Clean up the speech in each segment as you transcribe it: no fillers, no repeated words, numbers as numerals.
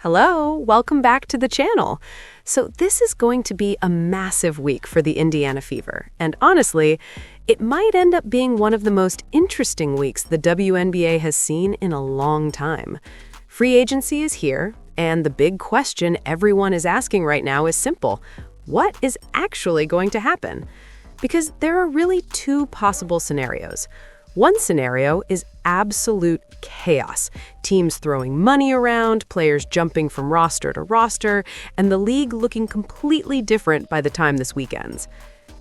Hello, welcome back to the channel. So this is going to be a massive week for the Indiana Fever, and honestly, it might end up being one of the most interesting weeks the WNBA has seen in a long time. Free agency is here, and the big question everyone is asking right now is simple. What is actually going to happen? Because there are really two possible scenarios. One scenario is absolute chaos. Teams throwing money around, players jumping from roster to roster, and the league looking completely different by the time this week ends.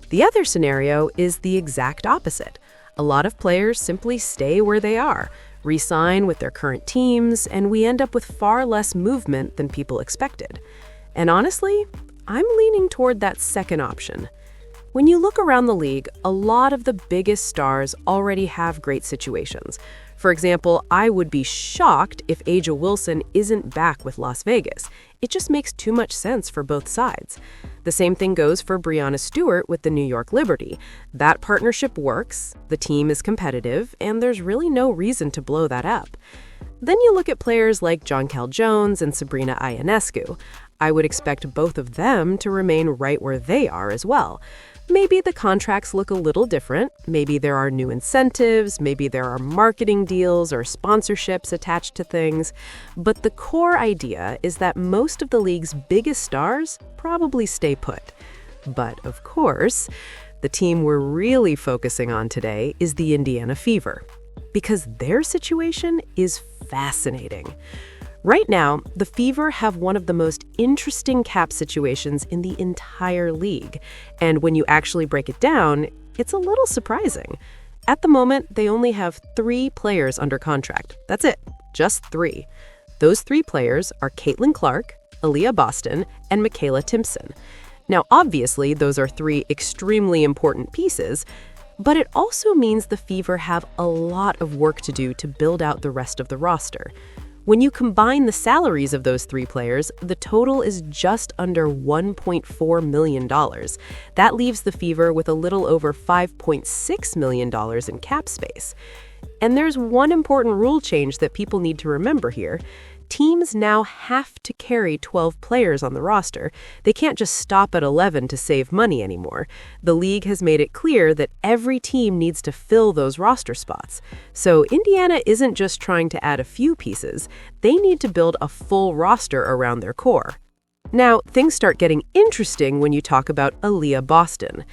The other scenario is the exact opposite. A lot of players simply stay where they are, re-sign with their current teams, and we end up with far less movement than people expected. And honestly, I'm leaning toward that second option. When you look around the league, a lot of the biggest stars already have great situations. For example, I would be shocked if A'ja Wilson isn't back with Las Vegas. It just makes too much sense for both sides. The same thing goes for Breanna Stewart with the New York Liberty. That partnership works, the team is competitive, and there's really no reason to blow that up. Then you look at players like Jonquel Jones and Sabrina Ionescu. I would expect both of them to remain right where they are as well. Maybe the contracts look a little different, maybe there are new incentives, maybe there are marketing deals or sponsorships attached to things, but the core idea is that most of the league's biggest stars probably stay put. But of course, the team we're really focusing on today is the Indiana Fever, because their situation is fascinating. Right now, the Fever have one of the most interesting cap situations in the entire league. And when you actually break it down, it's a little surprising. At the moment, they only have 3 players under contract. That's it, just 3. Those 3 players are Caitlin Clark, Aliyah Boston, and Mikayla Timpson. Now, obviously, those are 3 extremely important pieces, but it also means the Fever have a lot of work to do to build out the rest of the roster. When you combine the salaries of those 3 players, the total is just under $1.4 million. That leaves the Fever with a little over $5.6 million in cap space. And there's one important rule change that people need to remember here. Teams now have to carry 12 players on the roster. They can't just stop at 11 to save money anymore. The league has made it clear that every team needs to fill those roster spots. So Indiana isn't just trying to add a few pieces. They need to build a full roster around their core. Now, things start getting interesting when you talk about Aliyah Boston.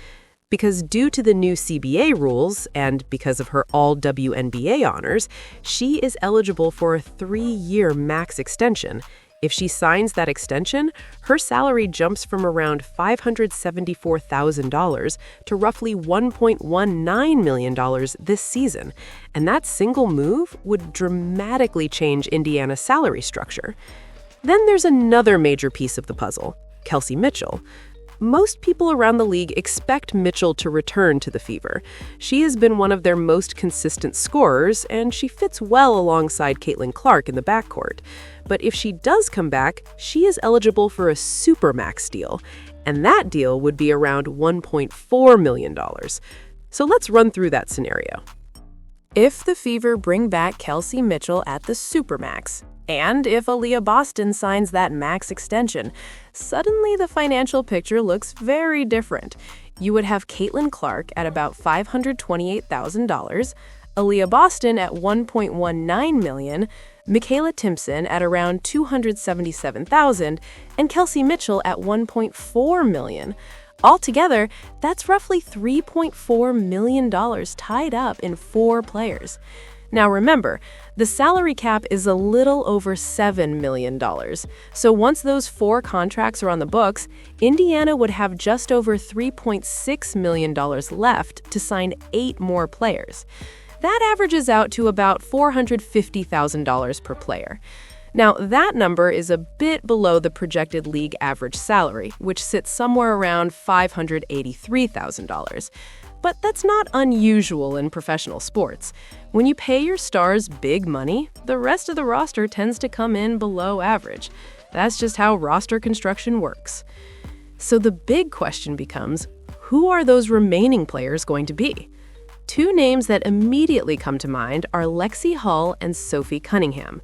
Because due to the new CBA rules and because of her all-WNBA honors, she is eligible for a 3-year max extension. If she signs that extension, her salary jumps from around $574,000 to roughly $1.19 million this season. And that single move would dramatically change Indiana's salary structure. Then there's another major piece of the puzzle, Kelsey Mitchell. Most people around the league expect Mitchell to return to the Fever. She has been one of their most consistent scorers, and she fits well alongside Caitlin Clark in the backcourt. But if she does come back, she is eligible for a Supermax deal, and that deal would be around $1.4 million. So let's run through that scenario. If the Fever bring back Kelsey Mitchell at the Supermax, and if Aliyah Boston signs that max extension, suddenly the financial picture looks very different. You would have Caitlin Clark at about $528,000, Aliyah Boston at $1.19 million, Mikayla Timpson at around $277,000, and Kelsey Mitchell at $1.4 million. Altogether, that's roughly $3.4 million tied up in 4 players. Now remember, the salary cap is a little over $7 million. So once those 4 contracts are on the books, Indiana would have just over $3.6 million left to sign 8 more players. That averages out to about $450,000 per player. Now, that number is a bit below the projected league average salary, which sits somewhere around $583,000. But that's not unusual in professional sports. When you pay your stars big money, the rest of the roster tends to come in below average. That's just how roster construction works. So the big question becomes, who are those remaining players going to be? 2 names that immediately come to mind are Lexie Hull and Sophie Cunningham.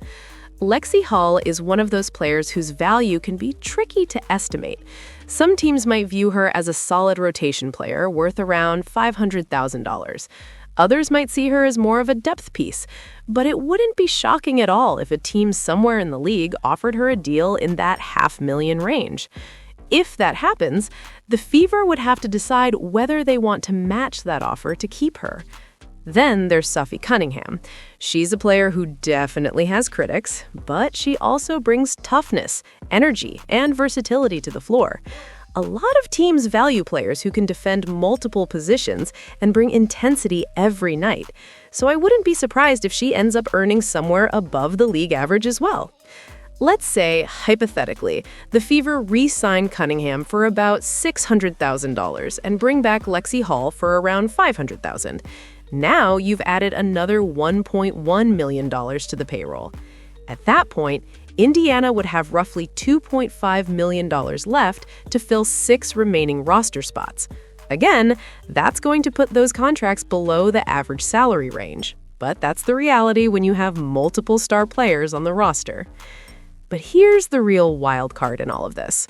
Lexi Hall is one of those players whose value can be tricky to estimate. Some teams might view her as a solid rotation player worth around $500,000. Others might see her as more of a depth piece, but it wouldn't be shocking at all if a team somewhere in the league offered her a deal in that $500,000 range. If that happens, the Fever would have to decide whether they want to match that offer to keep her. Then there's Sophie Cunningham. She's a player who definitely has critics, but she also brings toughness, energy, and versatility to the floor. A lot of teams value players who can defend multiple positions and bring intensity every night, so I wouldn't be surprised if she ends up earning somewhere above the league average as well. Let's say, hypothetically, the Fever re-sign Cunningham for about $600,000 and bring back Lexi Hall for around $500,000. Now you've added another $1.1 million to the payroll. At that point, Indiana would have roughly $2.5 million left to fill 6 remaining roster spots. Again, that's going to put those contracts below the average salary range. But that's the reality when you have multiple star players on the roster. But here's the real wild card in all of this.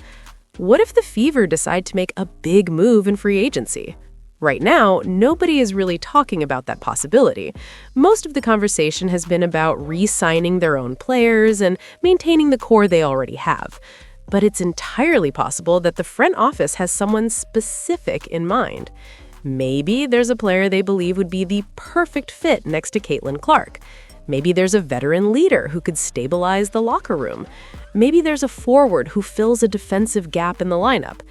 What if the Fever decide to make a big move in free agency? Right now, nobody is really talking about that possibility. Most of the conversation has been about re-signing their own players and maintaining the core they already have. But it's entirely possible that the front office has someone specific in mind. Maybe there's a player they believe would be the perfect fit next to Caitlin Clark. Maybe there's a veteran leader who could stabilize the locker room. Maybe there's a forward who fills a defensive gap in the lineup.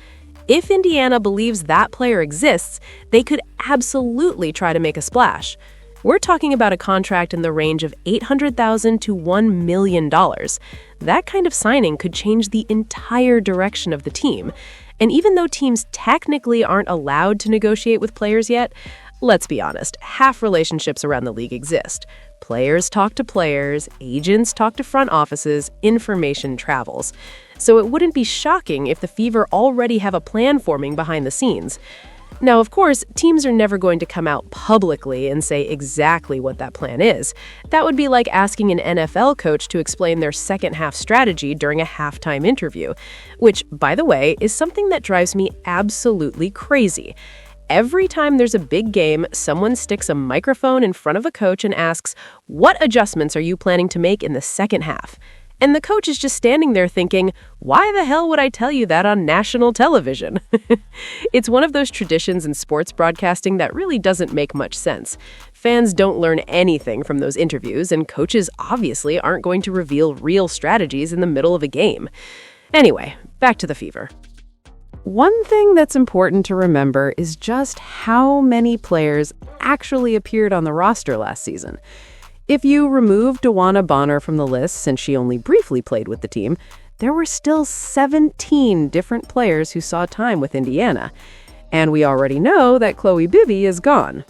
If Indiana believes that player exists, they could absolutely try to make a splash. We're talking about a contract in the range of $800,000 to $1 million. That kind of signing could change the entire direction of the team. And even though teams technically aren't allowed to negotiate with players yet, let's be honest, half relationships around the league exist. Players talk to players, agents talk to front offices, information travels. So it wouldn't be shocking if the Fever already have a plan forming behind the scenes. Now, of course, teams are never going to come out publicly and say exactly what that plan is. That would be like asking an NFL coach to explain their second-half strategy during a halftime interview, which, by the way, is something that drives me absolutely crazy. Every time there's a big game, someone sticks a microphone in front of a coach and asks, "What adjustments are you planning to make in the second half?" And the coach is just standing there thinking, why the hell would I tell you that on national television? It's one of those traditions in sports broadcasting that really doesn't make much sense. Fans don't learn anything from those interviews, and coaches obviously aren't going to reveal real strategies in the middle of a game. Anyway, back to the Fever. One thing that's important to remember is just how many players actually appeared on the roster last season. If you remove DeWanna Bonner from the list, since she only briefly played with the team, there were still 17 different players who saw time with Indiana. And we already know that Chloe Bibby is gone.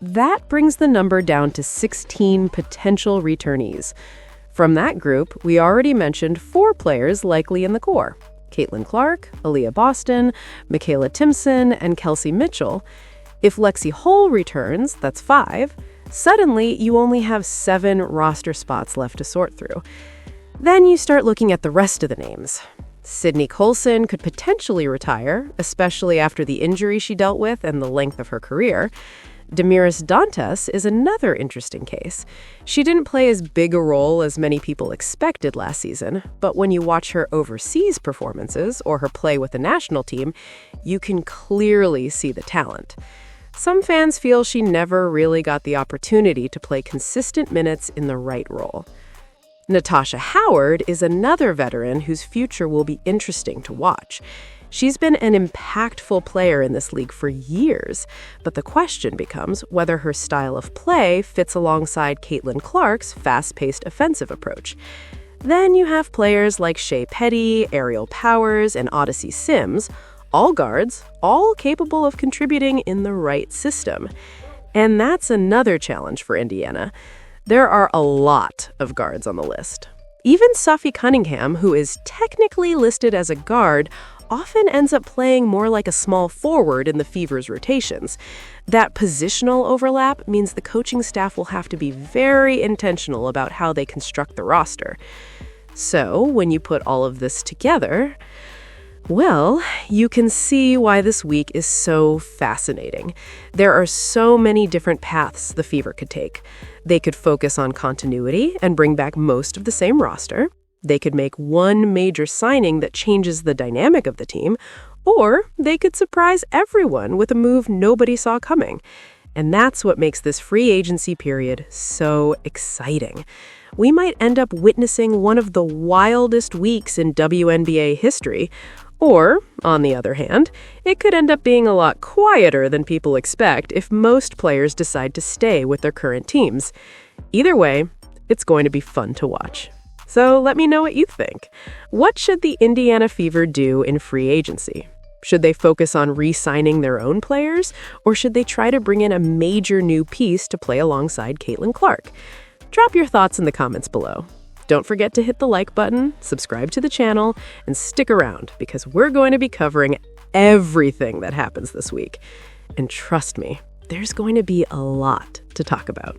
That brings the number down to 16 potential returnees. From that group, we already mentioned 4 players likely in the core: Caitlin Clark, Aaliyah Boston, Michaela Timpson, and Kelsey Mitchell. If Lexi Hall returns, that's 5. Suddenly, you only have 7 roster spots left to sort through. Then you start looking at the rest of the names. Sydney Colson could potentially retire, especially after the injury she dealt with and the length of her career. Damiris Dantas is another interesting case. She didn't play as big a role as many people expected last season, but when you watch her overseas performances or her play with the national team, you can clearly see the talent. Some fans feel she never really got the opportunity to play consistent minutes in the right role. Natasha Howard is another veteran whose future will be interesting to watch. She's been an impactful player in this league for years, but the question becomes whether her style of play fits alongside Caitlin Clark's fast-paced offensive approach. Then you have players like Shea Petty, Ariel Powers, and Odyssey Sims, all guards, all capable of contributing in the right system. And that's another challenge for Indiana. There are a lot of guards on the list. Even Sophie Cunningham, who is technically listed as a guard, often ends up playing more like a small forward in the Fever's rotations. That positional overlap means the coaching staff will have to be very intentional about how they construct the roster. So, when you put all of this together, well, you can see why this week is so fascinating. There are so many different paths the Fever could take. They could focus on continuity and bring back most of the same roster. They could make one major signing that changes the dynamic of the team, or they could surprise everyone with a move nobody saw coming. And that's what makes this free agency period so exciting. We might end up witnessing one of the wildest weeks in WNBA history. Or, on the other hand, it could end up being a lot quieter than people expect if most players decide to stay with their current teams. Either way, it's going to be fun to watch. So let me know what you think. What should the Indiana Fever do in free agency? Should they focus on re-signing their own players, or should they try to bring in a major new piece to play alongside Caitlin Clark? Drop your thoughts in the comments below. Don't forget to hit the like button, subscribe to the channel, and stick around because we're going to be covering everything that happens this week. And trust me, there's going to be a lot to talk about.